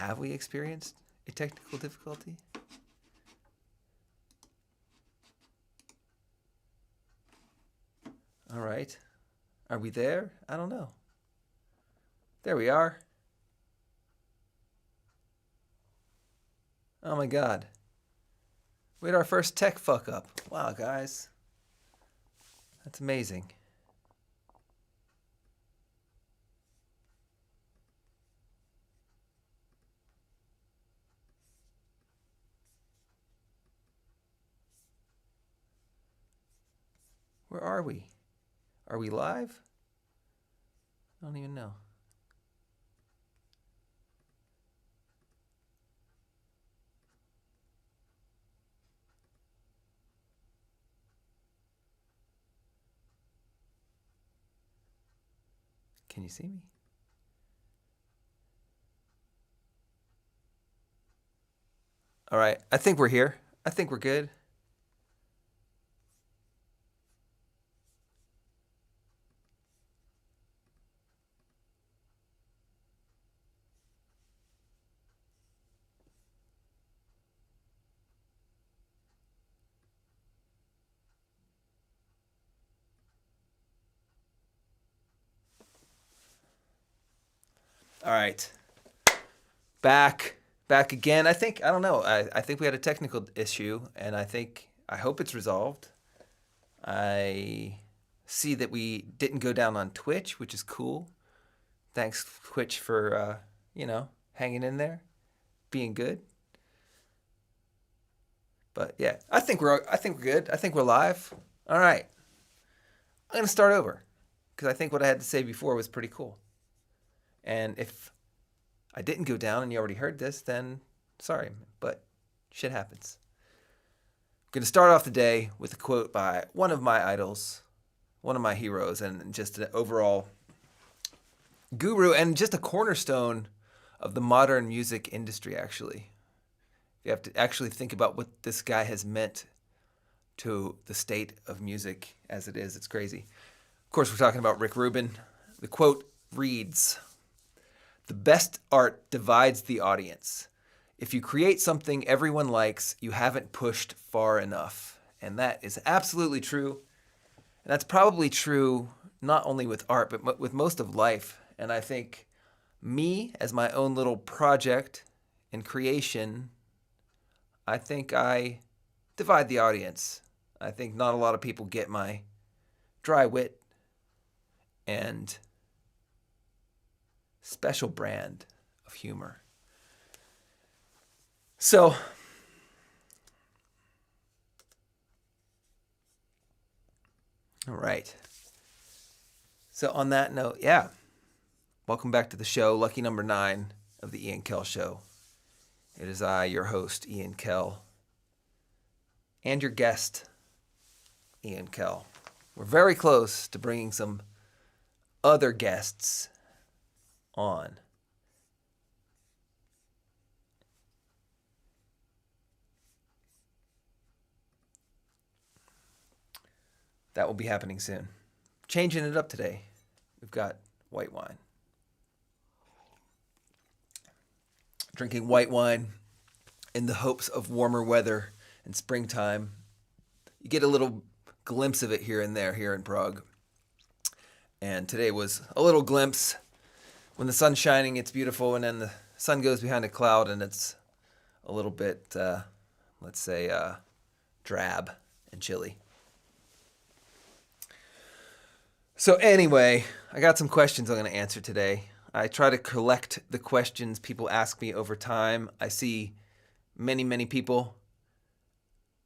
Have we experienced a technical difficulty? All right. Are we there? I don't know. There we are. Oh my God. We had our first tech fuck up. Wow, guys. That's amazing. Where are we? Are we live? I don't even know. Can you see me? All right. I think we're here. I think we're good. All right. Back again. I don't know. I think we had a technical issue, and I hope it's resolved. I see that we didn't go down on Twitch, which is cool. Thanks, Twitch, for hanging in there, being good. But yeah, I think we're good. I think we're live. All right. I'm gonna start over because I think what I had to say before was pretty cool. And if I didn't go down and you already heard this, then sorry, but shit happens. I'm going to start off the day with a quote by one of my idols, one of my heroes, and just an overall guru and just a cornerstone of the modern music industry, actually. You have to actually think about what this guy has meant to the state of music as it is. It's crazy. Of course, we're talking about Rick Rubin. The quote reads, "The best art divides the audience. If you create something everyone likes, you haven't pushed far enough." And that is absolutely true. And that's probably true not only with art, but with most of life. And I think me, as my own little project in creation, I think I divide the audience. I think not a lot of people get my dry wit and special brand of humor. So, all right. So on that note, yeah, welcome back to the show, lucky number 9 of the KEL Show. It is I, your host, KEL, and your guest, KEL. We're very close to bringing some other guests on. That will be happening soon. Changing it up today. We've got white wine. Drinking white wine in the hopes of warmer weather and springtime. You get a little glimpse of it here and there here in Prague. And today was a little glimpse. When the sun's shining, it's beautiful, and then the sun goes behind a cloud, and it's a little bit, drab and chilly. So anyway, I got some questions I'm going to answer today. I try to collect the questions people ask me over time. I see many, many people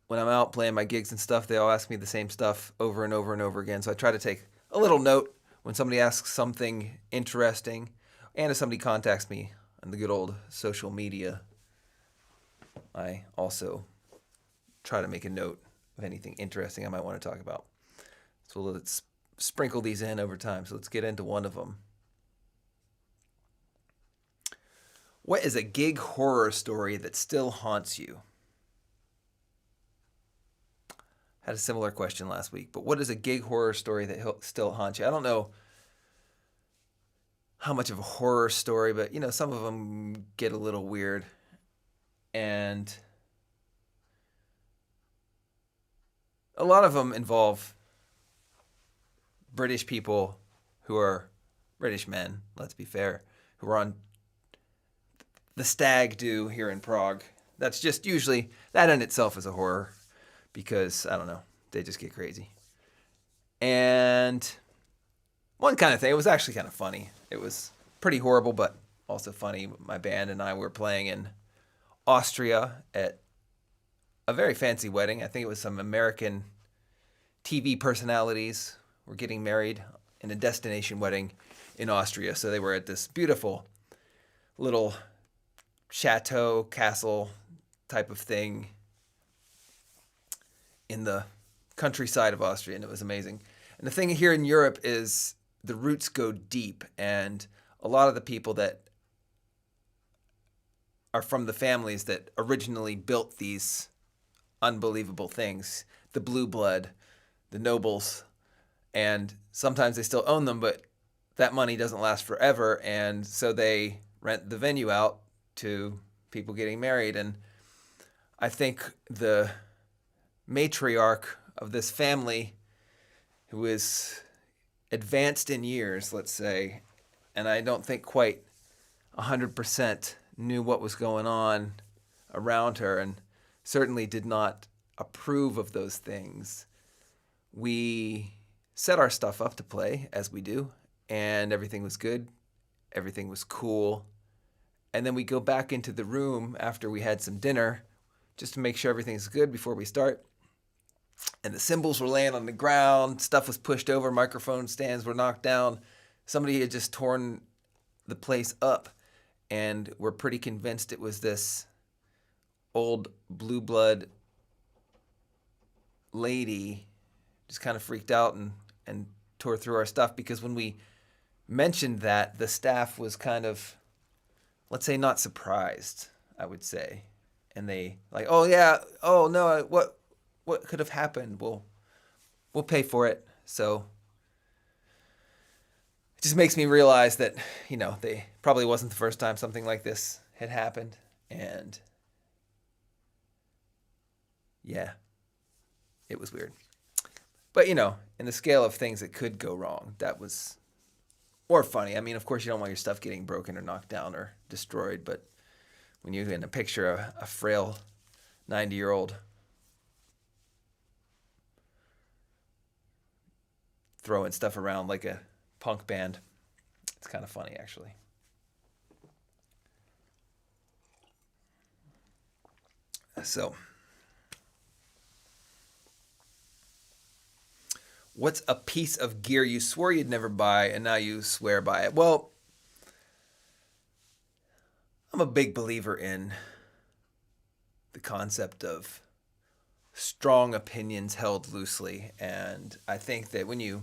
when I'm out playing my gigs and stuff, they all ask me the same stuff over and over and over again. So I try to take a little note when somebody asks something interesting, and if somebody contacts me on the good old social media, I also try to make a note of anything interesting I might want to talk about. So let's sprinkle these in over time. So let's get into one of them. What is a gig horror story that still haunts you? Had a similar question last week, but what is a gig horror story that still haunts you? I don't know how much of a horror story, but some of them get a little weird. And a lot of them involve British people who are British men, let's be fair, who are on the stag do here in Prague. That's just usually, that in itself is a horror because, I don't know, they just get crazy. And one kind of thing, it was actually kind of funny. It was pretty horrible, but also funny. My band and I were playing in Austria at a very fancy wedding. I think it was some American TV personalities were getting married in a destination wedding in Austria. So they were at this beautiful little chateau, castle type of thing in the countryside of Austria, and it was amazing. And the thing here in Europe is the roots go deep, and a lot of the people that are from the families that originally built these unbelievable things, the blue blood, the nobles, and sometimes they still own them, but that money doesn't last forever, and so they rent the venue out to people getting married. And I think the matriarch of this family, who is advanced in years, let's say, and I don't think quite 100% knew what was going on around her, and certainly did not approve of those things. We set our stuff up to play, as we do, and everything was good. Everything was cool. And then we go back into the room after we had some dinner just to make sure everything's good before we start. And the cymbals were laying on the ground. Stuff was pushed over. Microphone stands were knocked down. Somebody had just torn the place up. And we're pretty convinced it was this old blue blood lady just kind of freaked out and tore through our stuff, because when we mentioned that, the staff was kind of, let's say, not surprised, I would say. And they like, oh yeah, oh no, what could have happened? We'll pay for it. So it just makes me realize that, they probably wasn't the first time something like this had happened. And yeah, it was weird. But, in the scale of things that could go wrong, that was more funny. I mean, of course, you don't want your stuff getting broken or knocked down or destroyed, but when you're in a picture a frail 90-year-old throwing stuff around like a punk band, it's kind of funny, actually. So, what's a piece of gear you swore you'd never buy and now you swear by it? Well, I'm a big believer in the concept of strong opinions held loosely. And I think that when you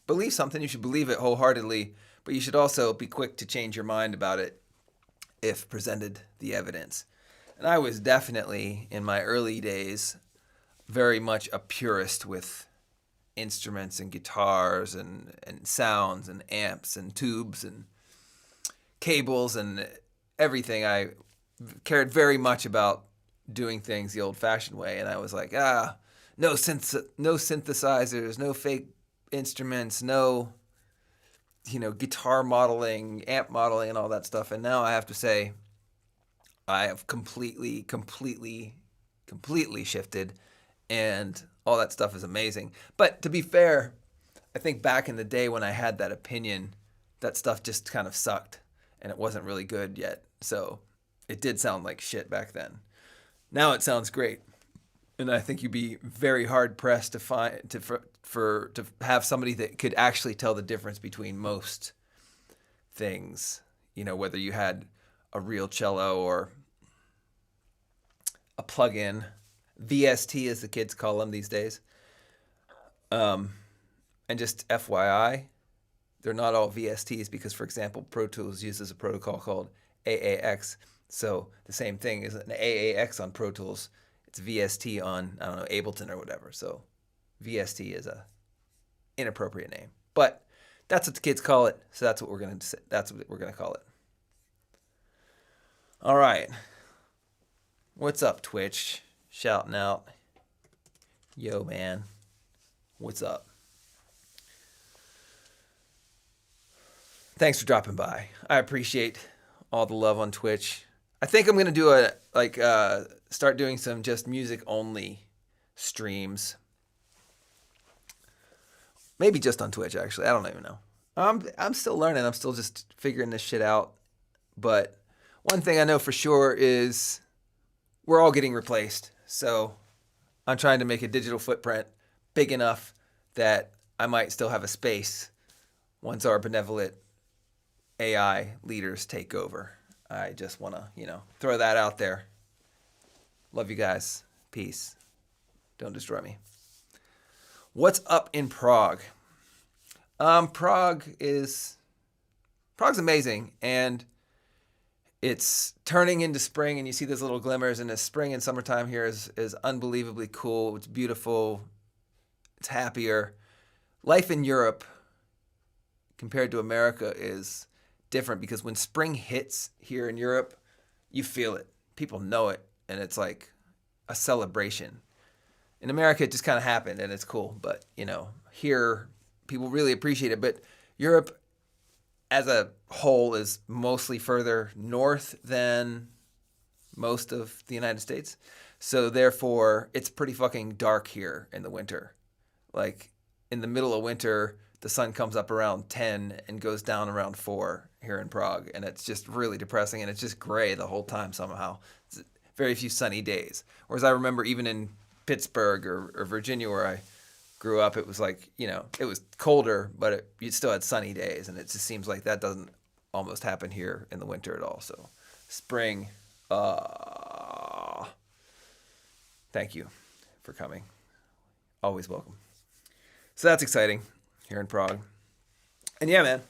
believe something, you should believe it wholeheartedly, but you should also be quick to change your mind about it if presented the evidence. And I was definitely, in my early days, very much a purist with instruments and guitars and sounds and amps and tubes and cables and everything. I cared very much about doing things the old-fashioned way, and I was like, no synthesizers, no fake instruments, no guitar modeling, amp modeling, and all that stuff. And now I have to say, I have completely shifted, and all that stuff is amazing. But to be fair, I think back in the day when I had that opinion, that stuff just kind of sucked, and it wasn't really good yet. So it did sound like shit back then. Now it sounds great, and I think you'd be very hard pressed to find to have somebody that could actually tell the difference between most things. Whether you had a real cello or a plug-in, VST as the kids call them these days. And just FYI, they're not all VSTs because, for example, Pro Tools uses a protocol called AAX. So the same thing is an AAX on Pro Tools. It's VST on, I don't know, Ableton or whatever. So VST is a inappropriate name. But That's what the kids call it. So that's what we're gonna say. That's what we're gonna call it. All right. What's up, Twitch? Shouting out. Yo, man. What's up? Thanks for dropping by. I appreciate all the love on Twitch. I think I'm gonna do start doing some just music only streams. Maybe just on Twitch, actually. I don't even know. I'm still learning. I'm still just figuring this shit out. But one thing I know for sure is we're all getting replaced. So I'm trying to make a digital footprint big enough that I might still have a space once our benevolent AI leaders take over. I just want to, throw that out there. Love you guys. Peace. Don't destroy me. What's up in Prague? Prague's amazing, and it's turning into spring, and you see those little glimmers, and the spring and summertime here is unbelievably cool. It's beautiful. It's happier. Life in Europe compared to America is different because when spring hits here in Europe, you feel it. People know it, and it's like a celebration. In America, it just kind of happened, and it's cool. But, here, people really appreciate it. But Europe, as a whole, is mostly further north than most of the United States. So, therefore, it's pretty fucking dark here in the winter. Like, in the middle of winter, the sun comes up around 10 and goes down around 4 here in Prague. And it's just really depressing, and it's just gray the whole time somehow. It's very few sunny days. Whereas I remember even in Pittsburgh or Virginia where I grew up, it was like, it was colder, but you still had sunny days. And it just seems like that doesn't almost happen here in the winter at all. So spring, thank you for coming. Always welcome. So that's exciting here in Prague. And yeah, man.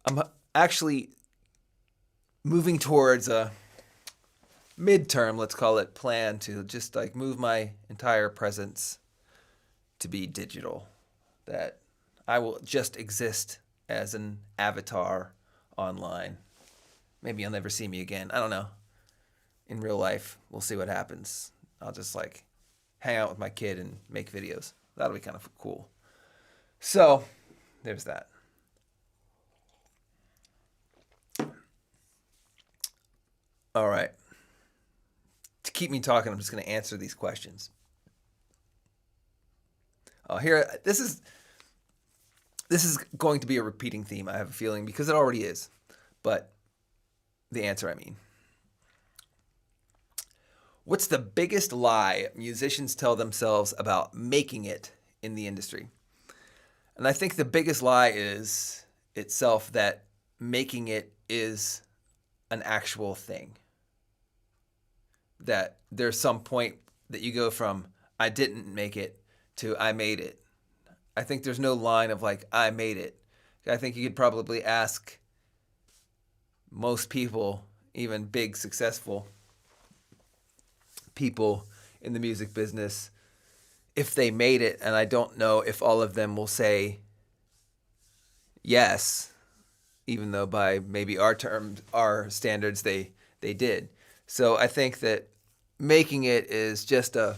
I'm actually moving towards a midterm, let's call it, plan to just like move my entire presence to be digital. That I will just exist as an avatar online. Maybe you'll never see me again. I don't know. In real life, we'll see what happens. I'll just like hang out with my kid and make videos. That'll be kind of cool. So there's that. All right. To keep me talking, I'm just going to answer these questions. Here, this is going to be a repeating theme, I have a feeling, because it already is. But the answer, I mean. What's the biggest lie musicians tell themselves about making it in the industry? And I think the biggest lie is itself that making it is an actual thing. That there's some point that you go from I didn't make it to I made it. I think there's no line of like I made it. I think you could probably ask most people, even big successful people in the music business, if they made it, and I don't know if all of them will say yes, even though by maybe our terms, our standards, they did. So I think that making it is just I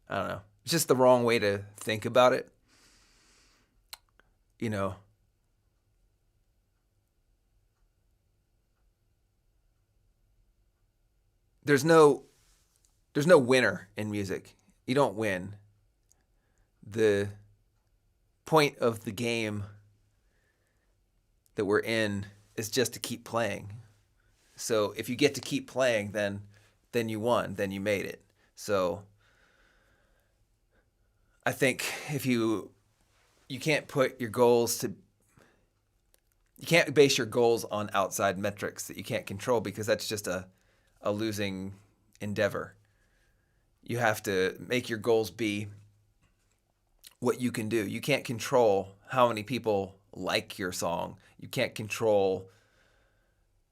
don't know, it's just the wrong way to think about it. There's no winner in music. You don't win. The point of the game that we're in is just to keep playing. So if you get to keep playing, then you won, then you made it. So I think if you can't put your goals you can't base your goals on outside metrics that you can't control, because that's just a losing endeavor. You have to make your goals be what you can do. You can't control how many people like your song. You can't control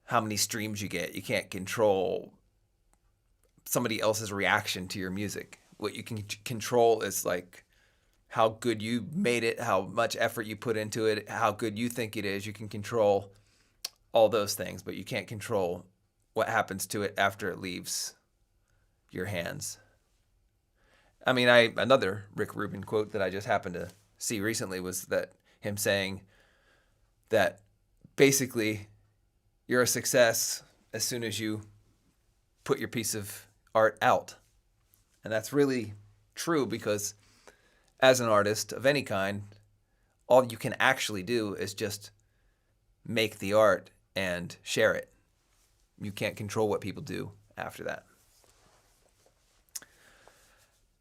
how many streams you get. You can't control somebody else's reaction to your music. What you can control is like how good you made it, how much effort you put into it, how good you think it is. You can control all those things, but you can't control what happens to it after it leaves your hands. I mean, another Rick Rubin quote that I just happened to see recently was that him saying that basically you're a success as soon as you put your piece of art out. And that's really true, because as an artist of any kind, all you can actually do is just make the art and share it. You can't control what people do after that.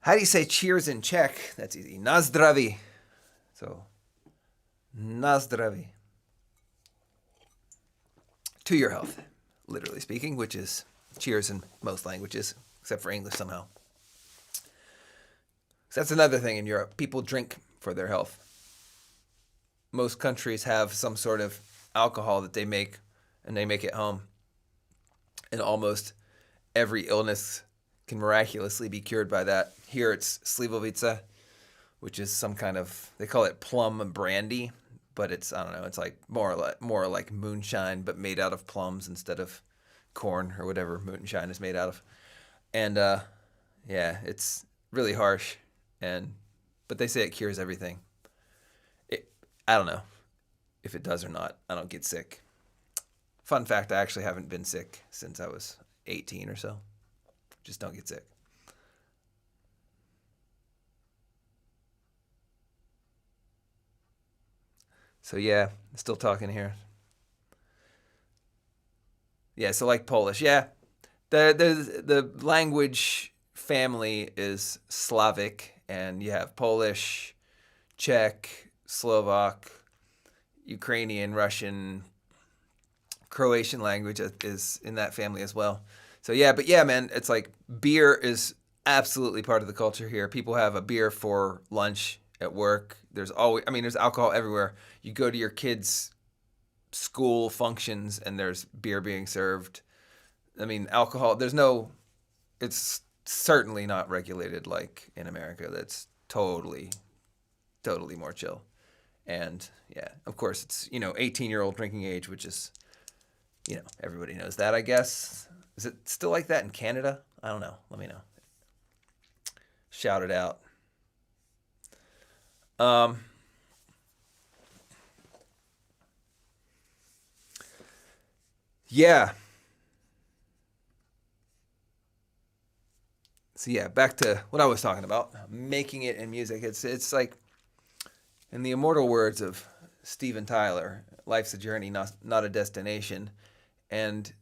How do you say cheers in Czech? That's easy. Na zdraví. So, na zdraví. To your health, literally speaking, which is cheers in most languages, except for English somehow. So that's another thing in Europe. People drink for their health. Most countries have some sort of alcohol that they make, and they make it home. And almost every illness can miraculously be cured by that. Here it's slivovica, which is some kind of, they call it plum brandy, but it's, I don't know, it's like more like moonshine, but made out of plums instead of corn or whatever moonshine is made out of. And yeah, it's really harsh, but they say it cures everything. I don't know if it does or not. I don't get sick. Fun fact, I actually haven't been sick since I was 18 or so. Just don't get sick. So yeah, still talking here. Yeah, so like Polish. Yeah, the language family is Slavic, and you have Polish, Czech, Slovak, Ukrainian, Russian, Croatian language is in that family as well. So yeah, but yeah, man, it's like beer is absolutely part of the culture here. People have a beer for lunch at work. There's alcohol everywhere. You go to your kids' school functions and there's beer being served. I mean, alcohol, it's certainly not regulated like in America. That's totally more chill. And yeah, of course it's, 18-year-old drinking age, which is, everybody knows that, I guess. Is it still like that in Canada? I don't know. Let me know. Shout it out. Yeah. So yeah, back to what I was talking about, making it in music. It's like, in the immortal words of Steven Tyler, life's a journey, not a destination. And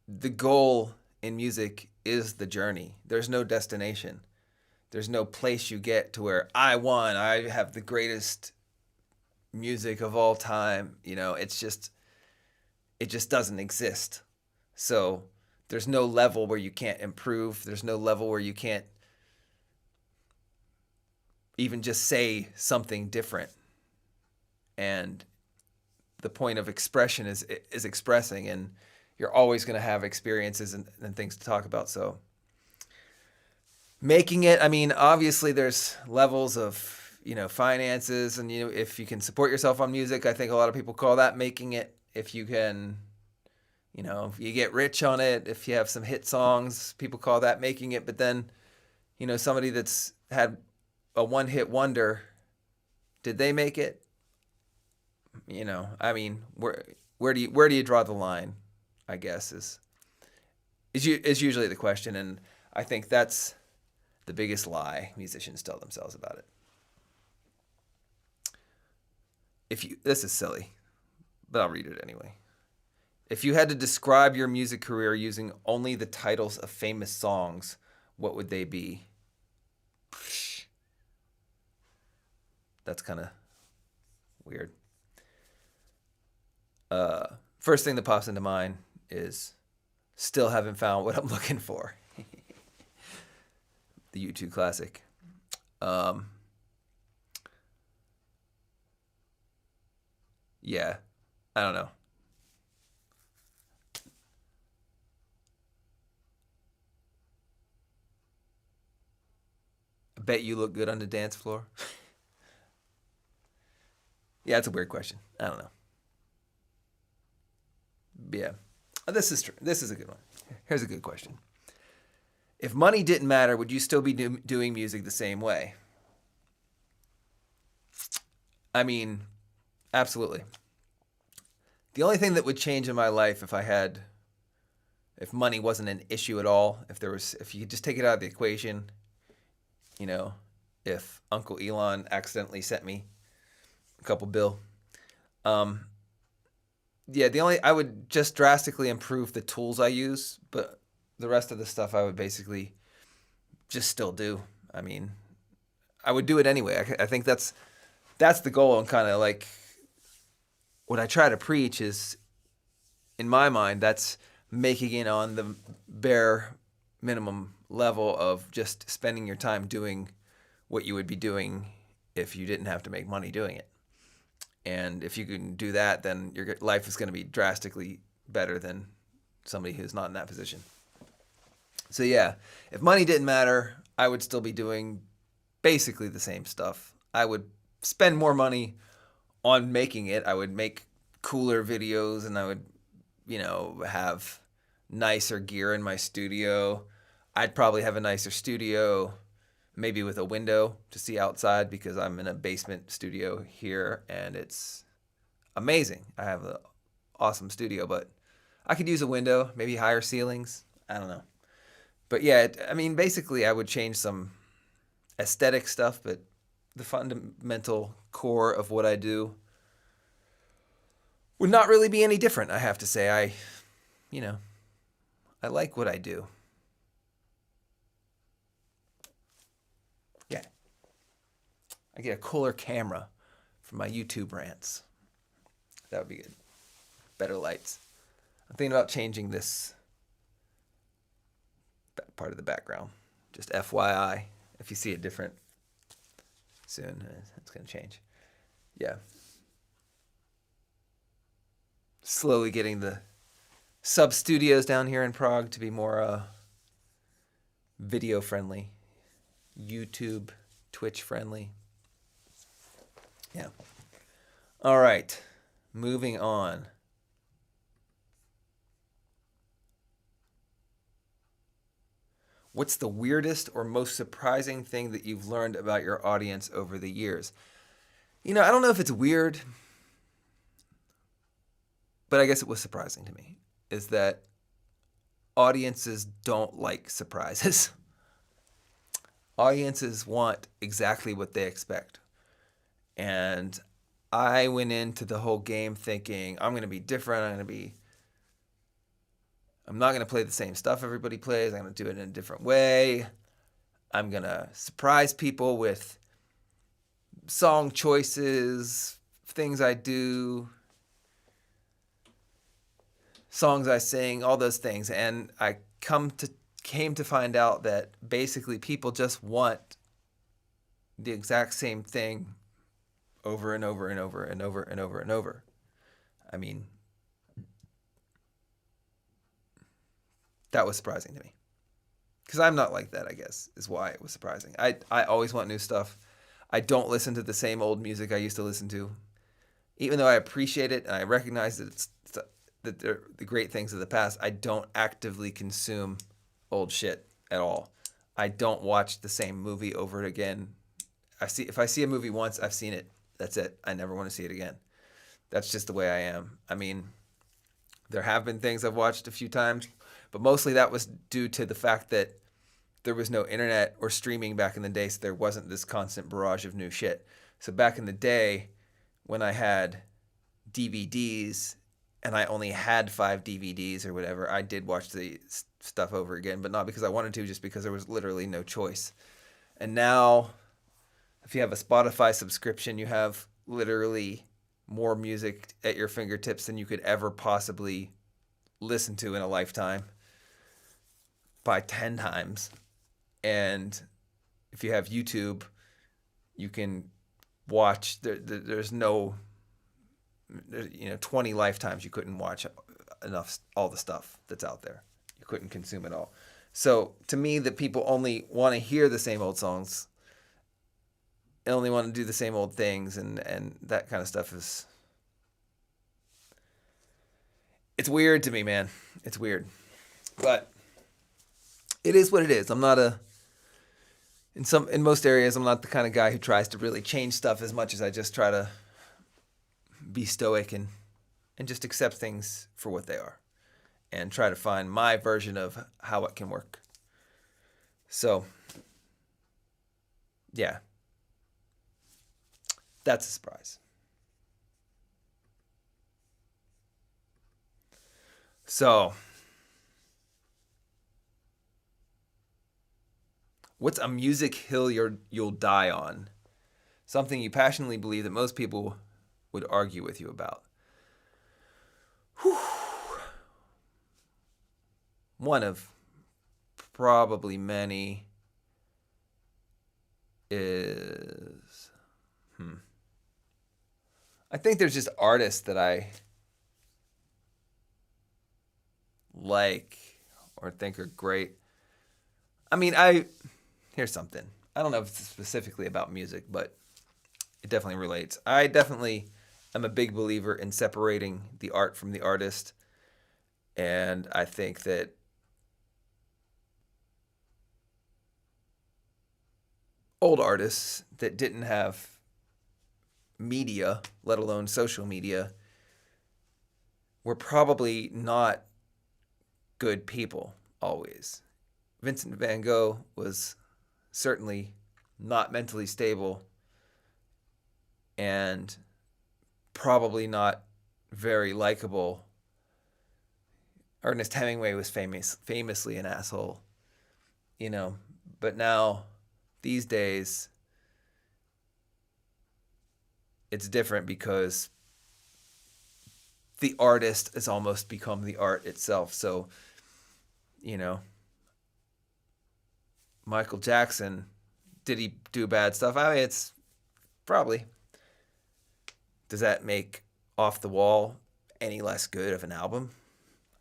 the goal in music is the journey. There's no destination. There's no place you get to where I have the greatest music of all time. It just doesn't exist. So there's no level where you can't improve. There's no level where you can't even just say something different. And the point of expression is expressing, and you're always going to have experiences and things to talk about. So making it, I mean, obviously there's levels of, finances, and, if you can support yourself on music, I think a lot of people call that making it. If you can, if you get rich on it, if you have some hit songs, people call that making it. But then, somebody that's had a one-hit wonder, did they make it? I mean, where do you draw the line, I guess, is usually the question. And I think that's the biggest lie musicians tell themselves about it. This is silly, but I'll read it anyway. If you had to describe your music career using only the titles of famous songs, what would they be? That's kind of weird. First thing that pops into mind is Still Haven't Found What I'm Looking For. The U2 classic. Yeah, I don't know. bet you look good on the dance floor? Yeah, it's a weird question. I don't know. Yeah. This is true. This is a good one. Here's a good question. If money didn't matter, would you still be doing music the same way? I mean, absolutely. The only thing that would change in my life if money wasn't an issue at all, if you could just take it out of the equation, if Uncle Elon accidentally sent me a couple bill, I would just drastically improve the tools I use, but the rest of the stuff I would basically just still do. I mean, I would do it anyway. I think that's the goal, and kind of like what I try to preach is, in my mind, that's making it on the bare minimum level of just spending your time doing what you would be doing if you didn't have to make money doing it. And if you can do that, then your life is going to be drastically better than somebody who's not in that position. So yeah, if money didn't matter, I would still be doing basically the same stuff. I would spend more money on making it. I would make cooler videos, and I would, have nicer gear in my studio. I'd probably have a nicer studio, maybe with a window to see outside, because I'm in a basement studio here and it's amazing. I have an awesome studio, but I could use a window, maybe higher ceilings. I don't know. But yeah, basically I would change some aesthetic stuff, but the fundamental core of what I do would not really be any different, I have to say. I like what I do. Yeah. I get a cooler camera for my YouTube rants. That would be good. Better lights. I'm thinking about changing this part of the background. Just FYI, if you see it different soon, it's going to change. Yeah. Slowly getting the sub studios down here in Prague to be more video friendly, YouTube, Twitch friendly. Yeah. All right. Moving on. What's the weirdest or most surprising thing that you've learned about your audience over the years? I don't know if it's weird, but I guess it was surprising to me, is that audiences don't like surprises. Audiences want exactly what they expect. And I went into the whole game thinking, I'm going to be different. I'm not going to play the same stuff everybody plays. I'm going to do it in a different way. I'm going to surprise people with song choices, things I do, songs I sing, all those things. And I came to find out that basically people just want the exact same thing over and over and over and over and over and over. I mean, that was surprising to me. Because I'm not like that, I guess, is why it was surprising. I always want new stuff. I don't listen to the same old music I used to listen to. Even though I appreciate it and I recognize that they're the great things of the past, I don't actively consume old shit at all. I don't watch the same movie over and again. If I see a movie once, I've seen it. That's it. I never want to see it again. That's just the way I am. I mean, there have been things I've watched a few times, but mostly that was due to the fact that there was no internet or streaming back in the day, so there wasn't this constant barrage of new shit. So back in the day, when I had DVDs and I only had 5 DVDs or whatever, I did watch the stuff over again, but not because I wanted to, just because there was literally no choice. And now, if you have a Spotify subscription, you have literally more music at your fingertips than you could ever possibly listen to in a lifetime, by 10 times. And if you have YouTube, you can watch, there's 20 lifetimes you couldn't watch all the stuff that's out there. You couldn't consume it all. So to me, that people only want to hear the same old songs, only want to do the same old things, and that kind of stuff is, it's weird to me, man. It's weird. But it is what it is. I'm not a in most areas I'm not the kind of guy who tries to really change stuff as much as I just try to be stoic and just accept things for what they are and try to find my version of how it can work. So, yeah. That's a surprise. So, what's a music hill you'll die on? Something you passionately believe that most people would argue with you about. Whew. One of probably many is, I think there's just artists that I like or think are great. I mean, here's something. I don't know if it's specifically about music, but it definitely relates. I definitely am a big believer in separating the art from the artist. And I think that old artists that didn't have media, let alone social media, were probably not good people always. Vincent van Gogh was certainly not mentally stable and probably not very likable. Ernest Hemingway was famously an asshole, but now these days it's different because the artist has almost become the art itself. So, Michael Jackson, did he do bad stuff? I mean, it's probably. Does that make Off the Wall any less good of an album?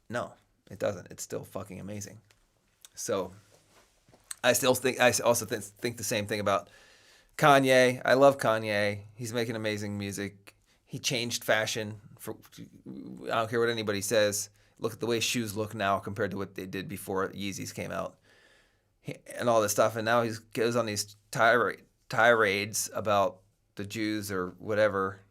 No, it doesn't. It's still fucking amazing. So I also think the same thing about Kanye. I love Kanye. He's making amazing music. He changed fashion. I don't care what anybody says. Look at the way shoes look now compared to what they did before Yeezys came out, and all this stuff. And now he goes on these tirades about the Jews or whatever,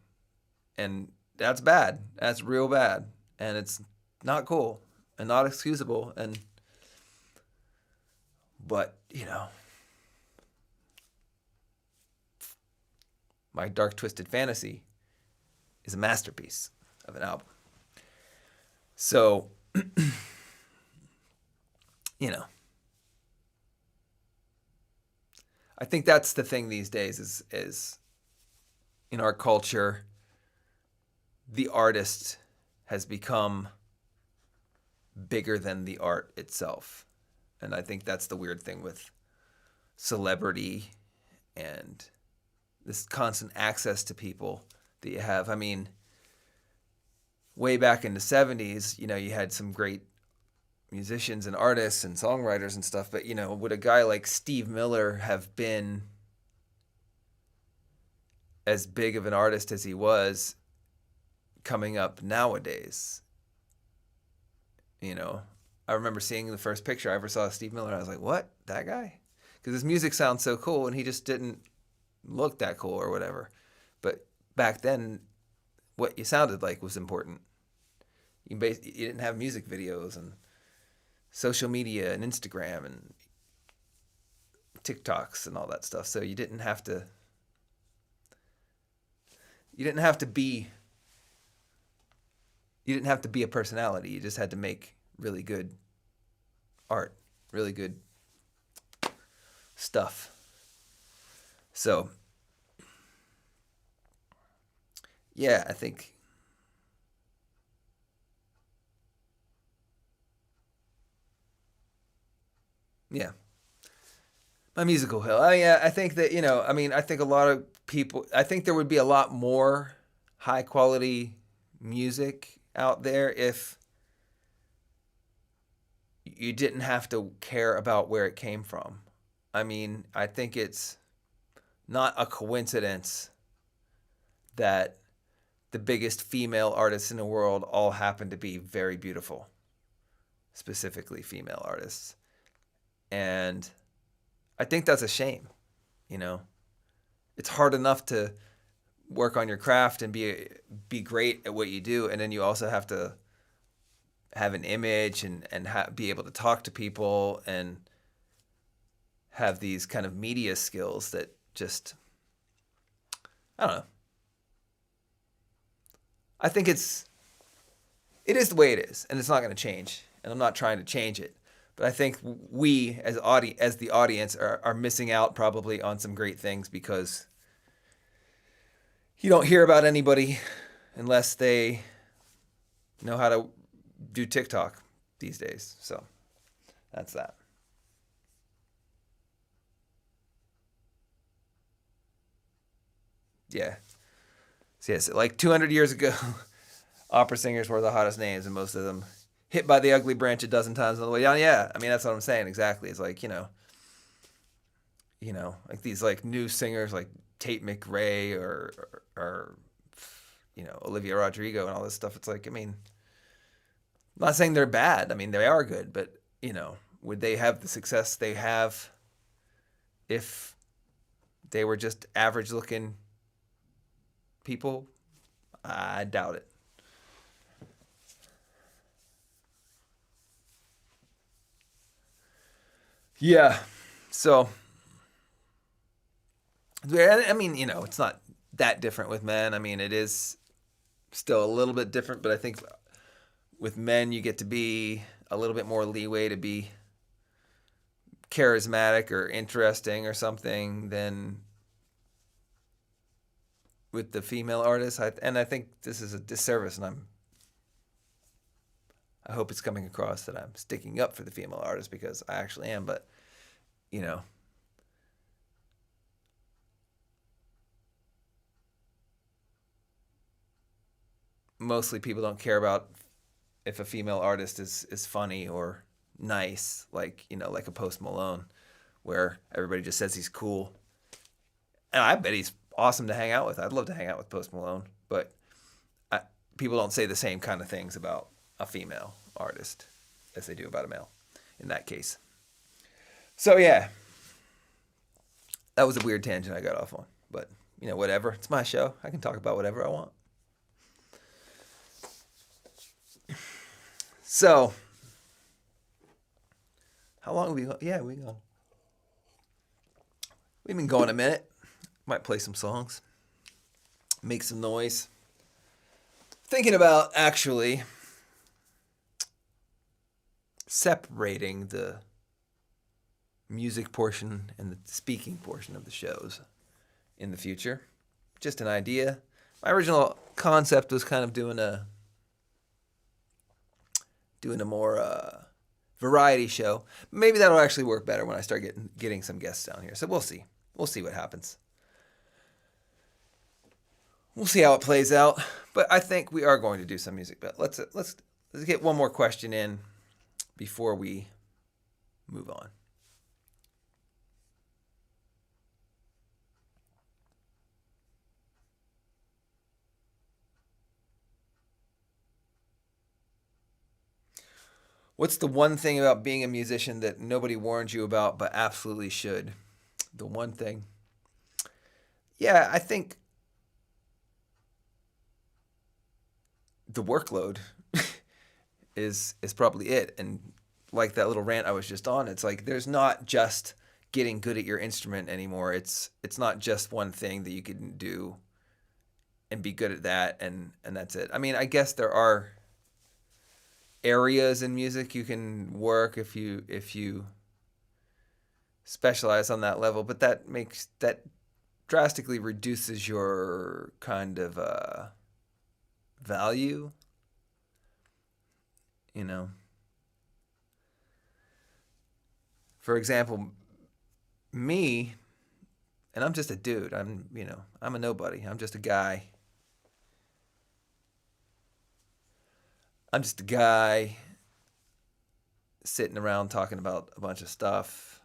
and that's bad. That's real bad, and it's not cool and not excusable. But My Dark Twisted Fantasy is a masterpiece of an album. So, I think that's the thing these days is in our culture, the artist has become bigger than the art itself. And I think that's the weird thing with celebrity and this constant access to people that you have. I mean, way back in the 70s, you had some great musicians and artists and songwriters and stuff, but would a guy like Steve Miller have been as big of an artist as he was coming up nowadays? I remember seeing the first picture I ever saw of Steve Miller. I was like, what? That guy? Because his music sounds so cool, and he just didn't look that cool or whatever. But back then, what you sounded like was important. You didn't have music videos and social media and Instagram and TikToks and all that stuff. So you didn't have to be a personality. You just had to make really good art, really good stuff. So, yeah, I think my musical hill. I think that, I think a lot of people, I think there would be a lot more high quality music out there if you didn't have to care about where it came from. I mean, I think it's not a coincidence that the biggest female artists in the world all happen to be very beautiful, specifically female artists. And I think that's a shame, you know. It's hard enough to work on your craft and be great at what you do, and then you also have to have an image and be able to talk to people and have these kind of media skills that just, I don't know. I think it is the way it is, and it's not going to change, and I'm not trying to change it. But I think we, as the audience, are missing out probably on some great things because you don't hear about anybody unless they know how to do TikTok these days. So that's that. Yeah. So yes, like 200 years ago, opera singers were the hottest names, and most of them hit by the ugly branch a dozen times on the way down. Yeah, I mean that's what I'm saying exactly. It's like like these like new singers like Tate McRae or Olivia Rodrigo and all this stuff. It's like, I mean, I'm not saying they're bad. I mean, they are good, but would they have the success they have if they were just average looking people? I doubt it. Yeah. So, I mean, it's not that different with men. I mean, it is still a little bit different, but I think with men, you get to be a little bit more leeway to be charismatic or interesting or something than with the female artists. And I think this is a disservice, and I hope it's coming across that I'm sticking up for the female artists because I actually am. But you know, mostly people don't care about if a female artist is funny or nice, like like a Post Malone, where everybody just says he's cool. And I bet he's awesome to hang out with. I'd love to hang out with Post Malone, but people don't say the same kind of things about a female artist as they do about a male in that case. So yeah, that was a weird tangent I got off on, but whatever. It's my show. I can talk about whatever I want. So, how long have we gone? Yeah, we've been going a minute. Might play some songs, make some noise. Thinking about actually separating the music portion and the speaking portion of the shows in the future. Just an idea. My original concept was kind of doing a more variety show. Maybe that'll actually work better when I start getting some guests down here. So we'll see. We'll see what happens. We'll see how it plays out. But I think we are going to do some music. But let's get one more question in before we move on. What's the one thing about being a musician that nobody warned you about but absolutely should? The one thing. Yeah, I think the workload is probably it. And like that little rant I was just on, it's like there's not just getting good at your instrument anymore. It's not just one thing that you can do and be good at that and that's it. I mean, I guess there are areas in music you can work if you specialize on that level, but that drastically reduces your kind of value. For example, me, and I'm just a dude. I'm a nobody. I'm just a guy. I'm just a guy sitting around talking about a bunch of stuff,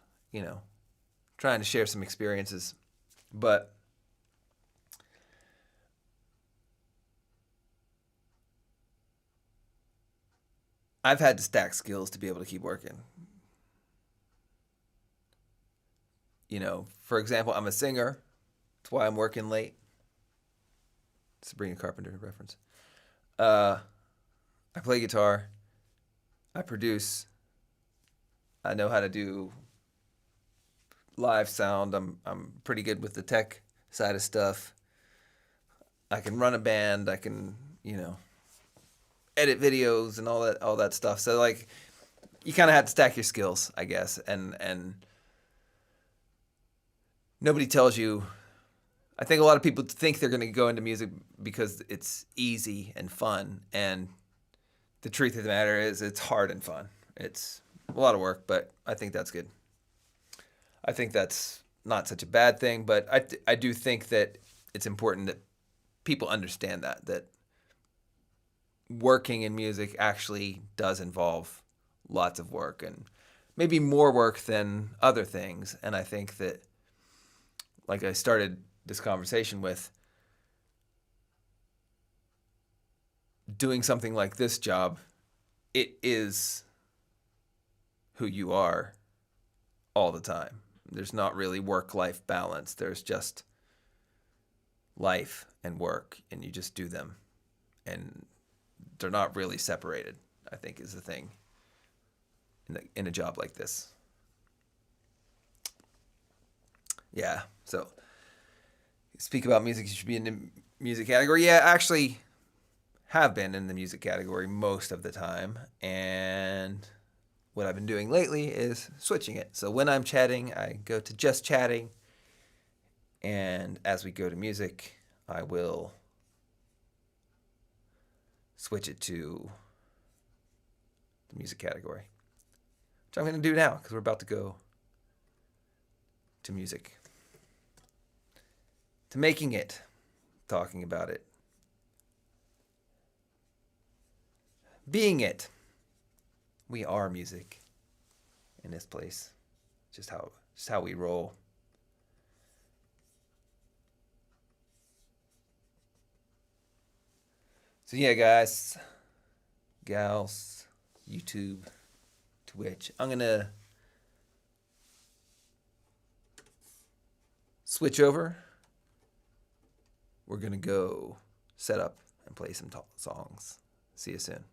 trying to share some experiences. But I've had to stack skills to be able to keep working. For example, I'm a singer. That's why I'm working late. Sabrina Carpenter reference. Uh, I play guitar. I produce. I know how to do live sound. I'm pretty good with the tech side of stuff. I can run a band. I can edit videos and all that stuff. So like you kind of have to stack your skills, I guess. And nobody tells you. I think a lot of people think they're going to go into music because it's easy and fun, and the truth of the matter is it's hard and fun. It's a lot of work, but I think that's good. I think that's not such a bad thing, but I do think that it's important that people understand that working in music actually does involve lots of work and maybe more work than other things. And I think that, like I started this conversation with, doing something like this job, it is who you are all the time. There's not really work-life balance. There's just life and work, and you just do them. And they're not really separated, I think, is the thing in a job like this. Yeah, so speak about music, you should be in the music category. Yeah, actually have been in the music category most of the time, and what I've been doing lately is switching it. So when I'm chatting, I go to just chatting, and as we go to music, I will switch it to the music category, which I'm going to do now because we're about to go to music, to making it, talking about it, being it. We are music in this place. Just how we roll. So yeah, guys, gals, YouTube, Twitch. I'm gonna switch over. We're gonna go set up and play some songs. See you soon.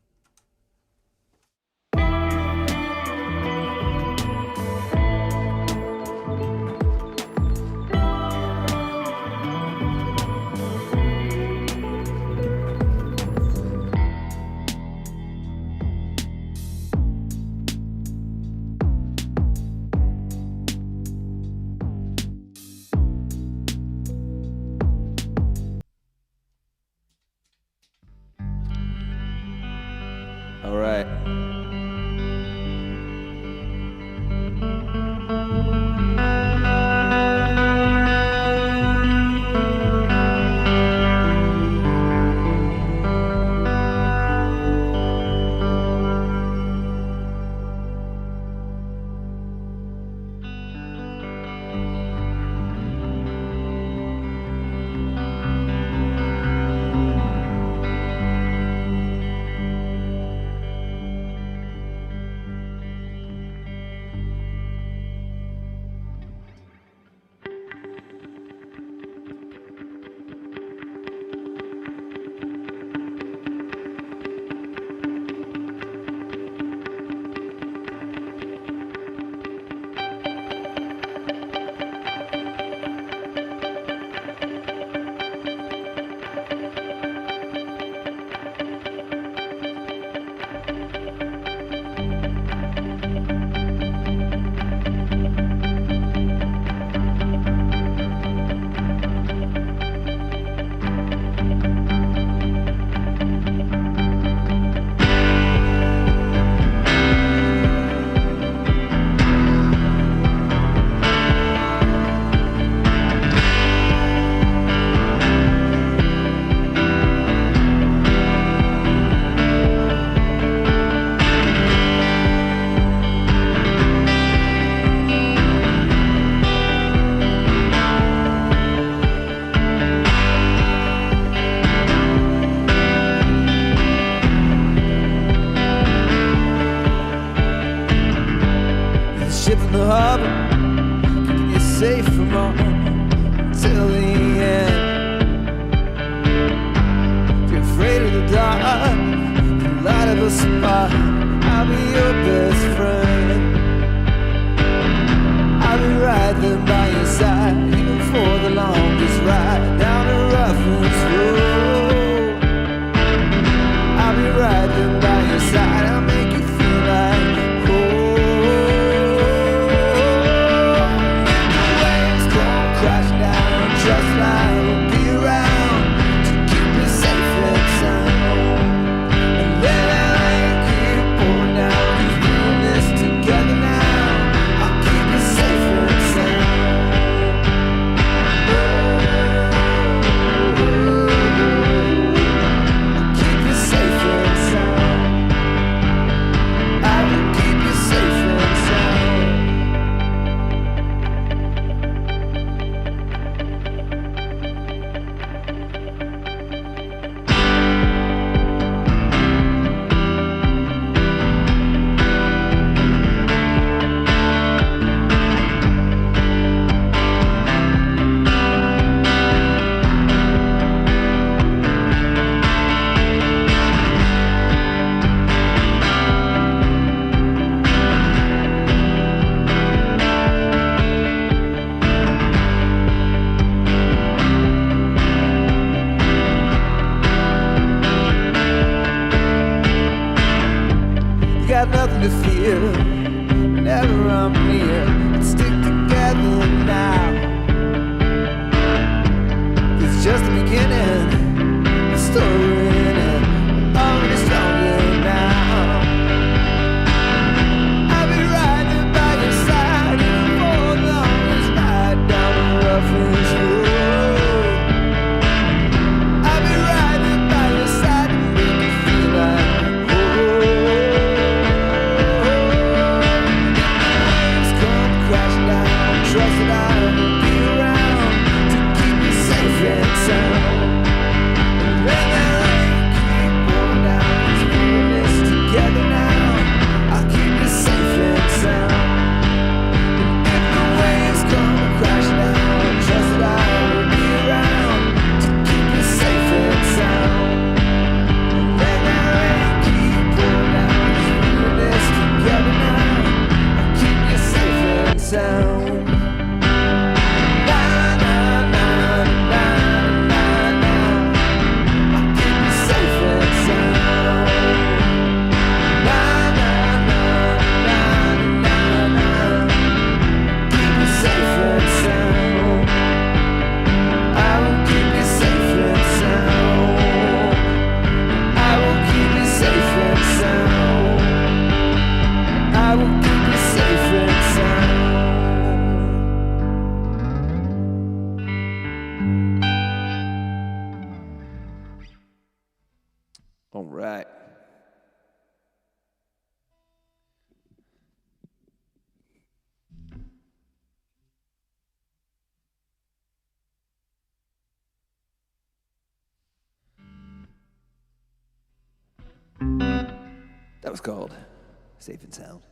the harbor, keeping you safe from all till the end. If you're afraid of the dark, the light of a spark, I'll be your best friend. I'll be right there by your side, even for the longest ride down the roughest road. I'll be right there by your side, I'll make you feel like home. The waves come crashing down, just like we'll be around to keep you safe and sound. And then I'll keep pouring down, 'cause we're doing this together now. I'll keep you safe and sound. I'll keep you safe and sound. I will keep you safe and sound. You got nothing to fear whenever I'm near. Let's stick together now. It's just the beginning, the story in it, already stronger now. I'll be right there by your side, even for the longest ride down the roughest road. I'll be right there by your side to make you feel like waves come crashing down, trust that I will be around to keep you safe and sound. And when the rain keep pouring down, 'cause we're in this together now, I'll keep you safe and sound. And if the waves come crashing down, trust that I will be around to keep you safe and sound. And when the rain keep pouring down, 'cause we're in this together now, I'll keep you safe and sound. Na na na na na na. I'll keep you safe and sound. Na na na na na na. Keep you safe and sound. I will keep you safe and sound. I will keep you safe and sound. I will keep you safe and sound. All right. That was called Safe and Sound.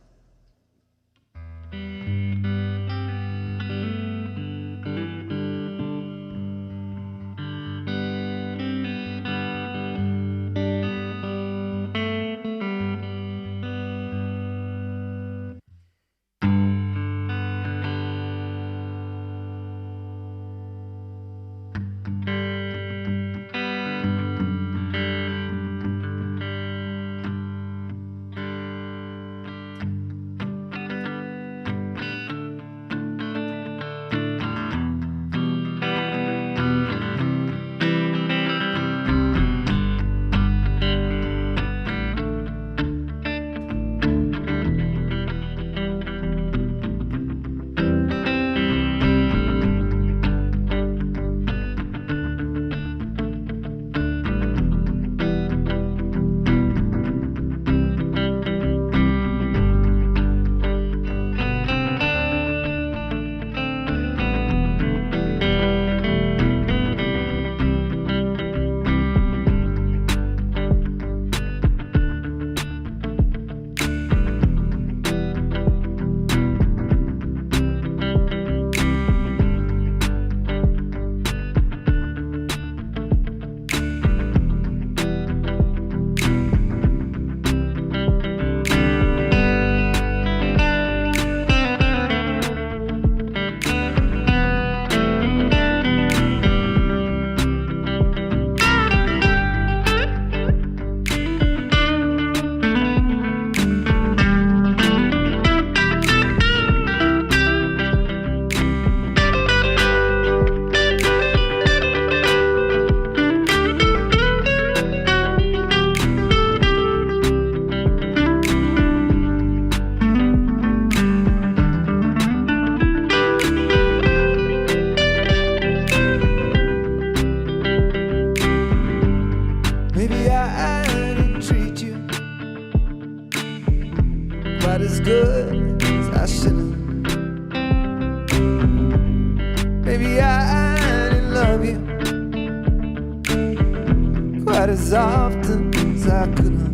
as often as I could have.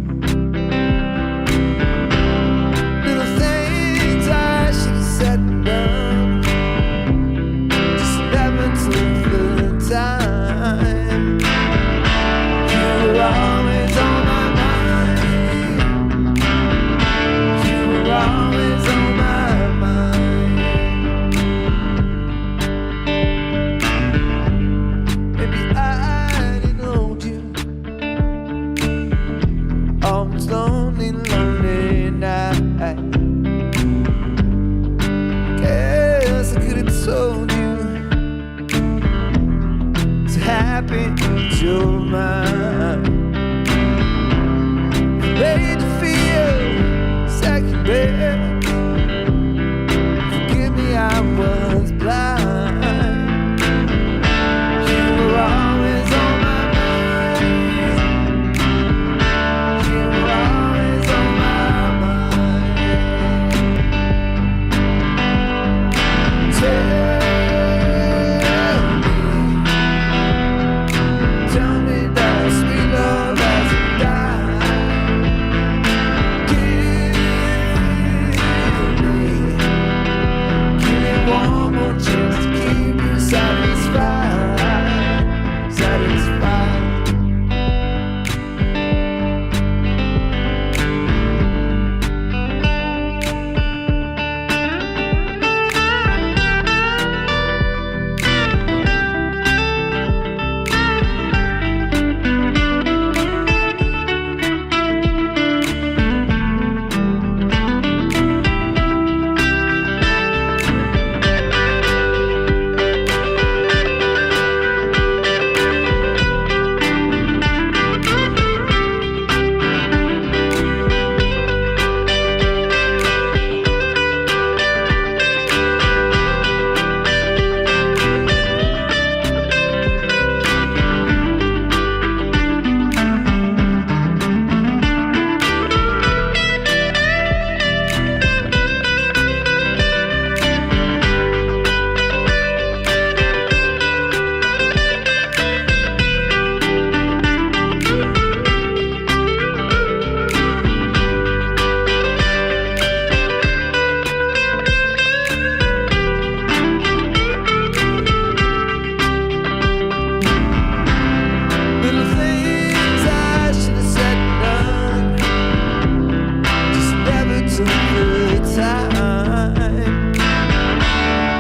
Little things I should have said and done, just never took the time. You were always on my mind. You were always on my mind. Maybe I didn't hold you on this lonely, lonely night. Guess I could have told you it's happy that you're mine. Made you feel second best. Forgive me, I was blind. You were always on my mind. You were always on my mind. Tell me that sweet love hasn't died. Give me one more chance to keep you satisfied, satisfied. Little things I should have said and done, just never took the time.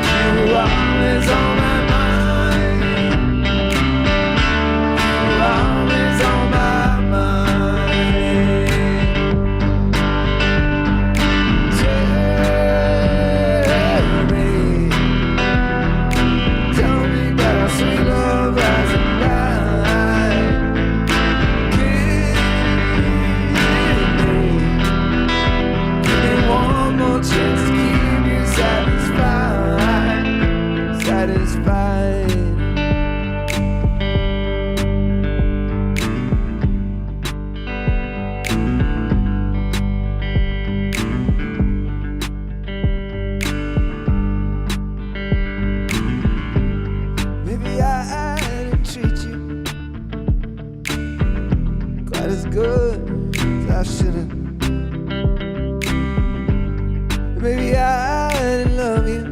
You were always on my mind. You were always on my mind. Tell me that our sweet love hasn't died. Give me one more chance to keep you satisfied, satisfied. Maybe I didn't treat you quite as good as I should have. Maybe I didn't love you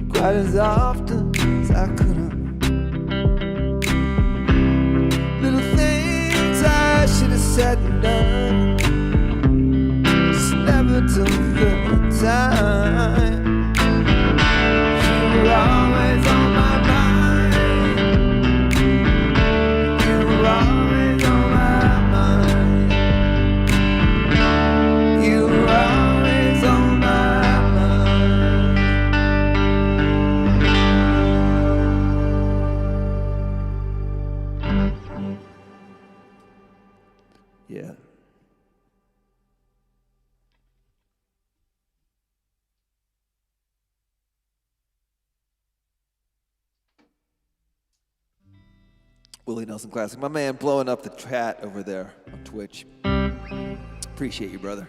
quite as often as I could have. Little things I should have said and done, just never took the time. You were always on my mind. You were always on my mind. You were always on my mind. Yeah. Willie Nelson Classic. My man blowing up the chat over there on Twitch. Appreciate you, brother.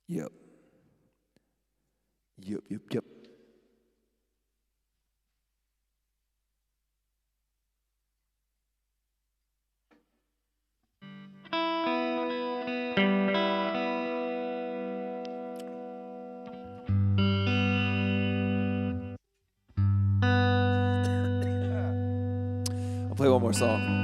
Yep. Yep, yep, yep. I'll play one more song.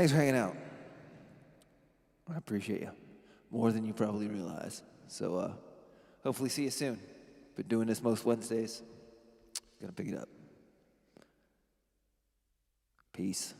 Thanks for hanging out. I appreciate you more than you probably realize. So hopefully see you soon. Been doing this most Wednesdays. Gonna pick it up. Peace.